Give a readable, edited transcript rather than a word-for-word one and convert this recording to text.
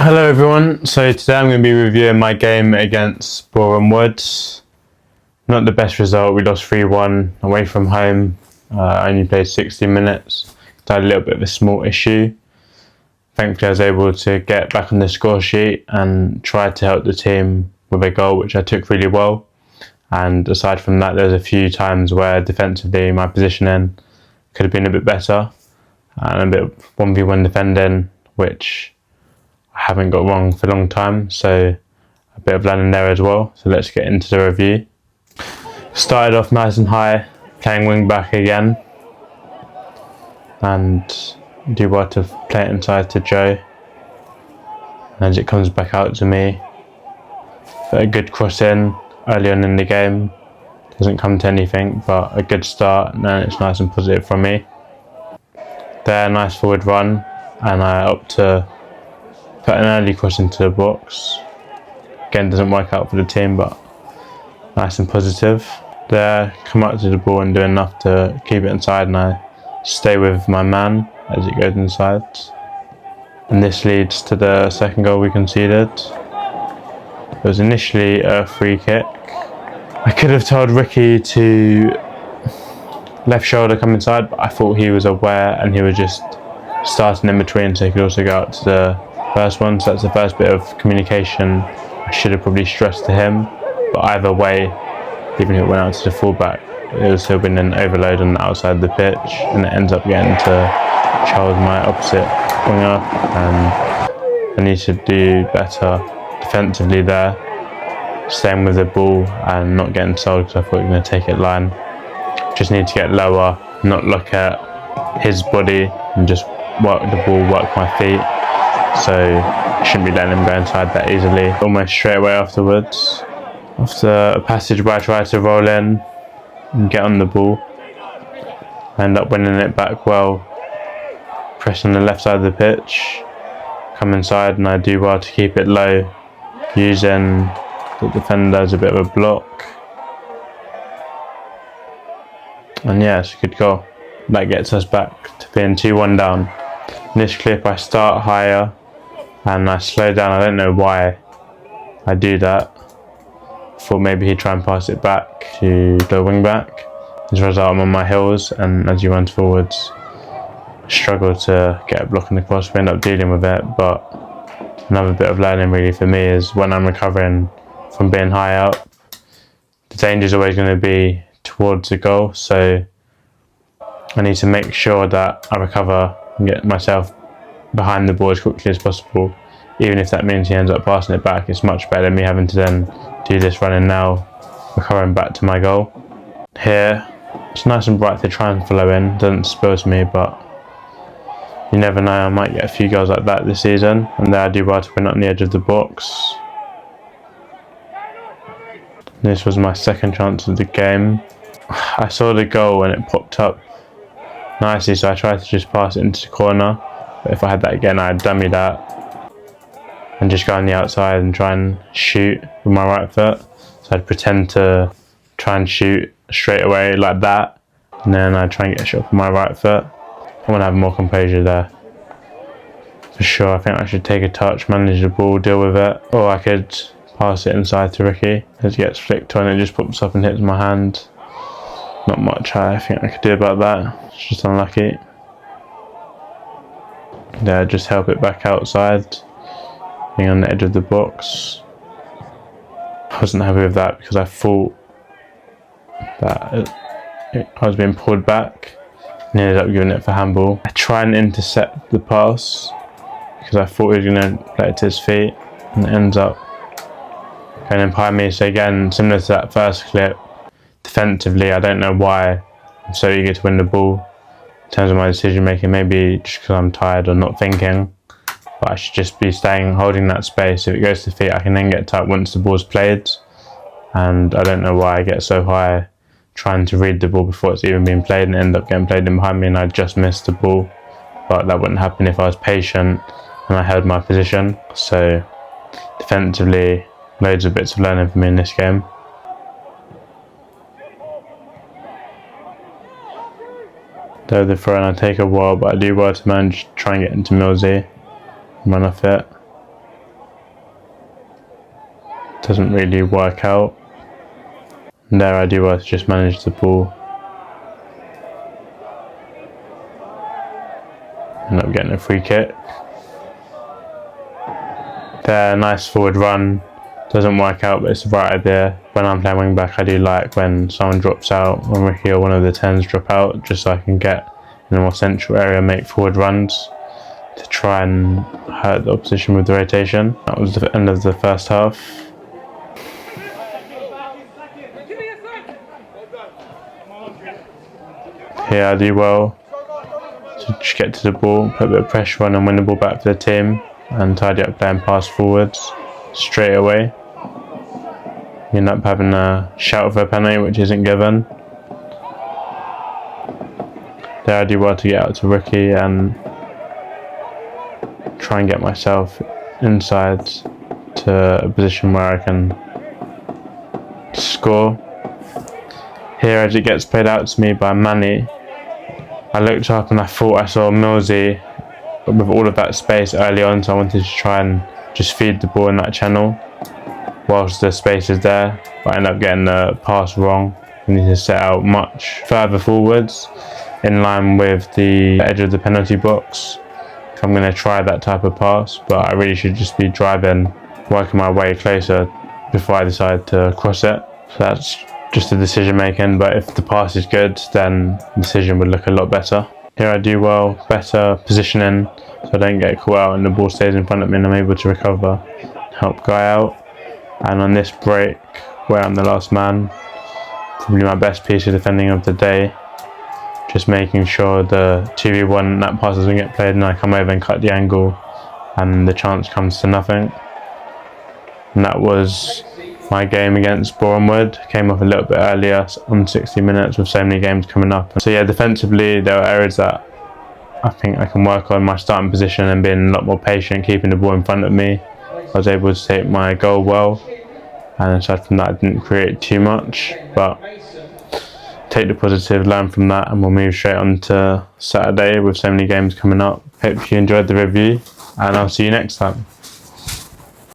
Hello everyone, so today I'm going to be reviewing my game against Boreham Wood. Not the best result, we lost 3-1 away from home. I only played 60 minutes, I had a little bit of a small issue. Thankfully I was able to get back on the score sheet and try to help the team with a goal, which I took really well. And aside from that, there's a few times where defensively my positioning could have been a bit better. And a bit 1v1 defending, which I haven't got wrong for a long time, so a bit of learning there as well. So let's get into the review. Started off nice and high, playing wing back again, and do well to play it inside to Joe. As it comes back out to me, but a good cross in early on in the game. Doesn't come to anything, but a good start, and then it's nice and positive from me. There, nice forward run, and I opt to put an early cross into the box. Again, doesn't work out for the team, but nice and positive. There, come up to the ball and do enough to keep it inside, and I stay with my man as it goes inside. And this leads to the second goal we conceded. It was initially a free kick. I could have told Ricky to left shoulder come inside, but I thought he was aware and he was just starting in between, so he could also go out to the first one. So that's the first bit of communication I should have probably stressed to him. But either way, even if it went out to the fullback, it would still been an overload on the outside of the pitch, and it ends up getting to Charles, my opposite winger, and I need to do better defensively there, staying with the ball and not getting sold because I thought we were going to take it line. Just need to get lower, not look at his body and just work the ball, work my feet. So I shouldn't be letting him go inside that easily. Almost straight away afterwards, after a passage where I tried to roll in and get on the ball, I end up winning it back well, press on the left side of the pitch, come inside, and I do well to keep it low, using the defender as a bit of a block. And yeah, it's a good goal. That gets us back to being 2-1 down. In this clip I start higher and I slow down. I don't know why I do that. Thought maybe he'd try and pass it back to the wing back. As a result, I'm on my heels, and as he runs forwards, I struggle to get a block in the cross. We end up dealing with it, but another bit of learning really for me is when I'm recovering from being high up, the danger is always going to be towards the goal, so I need to make sure that I recover and get myself behind the ball as quickly as possible. Even if that means he ends up passing it back, it's much better than me having to then do this running now, recovering back to my goal. Here, it's nice and bright to try and follow in, doesn't spill to me, but you never know, I might get a few goals like that this season, and there I do well to win on the edge of the box. This was my second chance of the game. I saw the goal and it popped up nicely, so I tried to just pass it into the corner, but if I had that again I'd dummy that and just go on the outside and try and shoot with my right foot. So I'd pretend to try and shoot straight away like that, and then I'd try and get a shot with my right foot. I want to have more composure there. For sure, I think I should take a touch, manage the ball, deal with it, or I could pass it inside to Ricky. As it gets flicked on, it just pops up and hits my hand. Not much I think I could do about that, it's just unlucky. Yeah, just help it back outside, being on the edge of the box. I wasn't happy with that because I thought that I was being pulled back and ended up giving it for handball. I try and intercept the pass because I thought he was going to play it to his feet, and it ends up going in behind me. So again, similar to that first clip, defensively I don't know why I'm so eager to win the ball. In terms of my decision making, maybe just because I'm tired or not thinking, but I should just be staying, holding that space. If it goes to feet, I can then get tight once the ball's played, and I don't know why I get so high trying to read the ball before it's even been played and end up getting played in behind me and I just missed the ball. But that wouldn't happen if I was patient and I held my position. So defensively, loads of bits of learning for me in this game. Though the throw, and I take a while, but I do well to manage, try and get into Millsy, run off it. doesn't really work out. And there I do well to just manage the ball. End up getting a free kick. There, nice forward run. Doesn't work out, but it's the right idea. When I'm playing wing back, I do like when someone drops out, when Ricky or one of the 10s drop out, just so I can get in a more central area, make forward runs to try and hurt the opposition with the rotation. That was the end of the first half. Here I do well to just get to the ball, put a bit of pressure on and win the ball back for the team and tidy up there and pass forwards straight away. You end up having a shout for a penalty which isn't given. There I do well to get out to Ricky and try and get myself inside to a position where I can score. Here as it gets played out to me by Manny, I looked up and I thought I saw Millsy with all of that space early on, so I wanted to try and just feed the ball in that channel whilst the space is there, but I end up getting the pass wrong. I need to set out much further forwards in line with the edge of the penalty box if I'm going to try that type of pass, but I really should just be driving, working my way closer before I decide to cross it. So that's just a decision making, but if the pass is good then the decision would look a lot better. Here I do well, better positioning so I don't get caught out and the ball stays in front of me and I'm able to recover, help Guy out. And on this break where I'm the last man, probably my best piece of defending of the day, just making sure the 2v1 that pass doesn't get played and I come over and cut the angle and the chance comes to nothing. And that was my game against Bournemouth. Came off a little bit earlier on 60 minutes with so many games coming up. So yeah, defensively there were areas that I think I can work on, my starting position and being a lot more patient, keeping the ball in front of me. I was able to take my goal well, and aside from that I didn't create too much, but take the positive, learn from that, and we'll move straight on to Saturday with so many games coming up. Hope you enjoyed the review and I'll see you next time.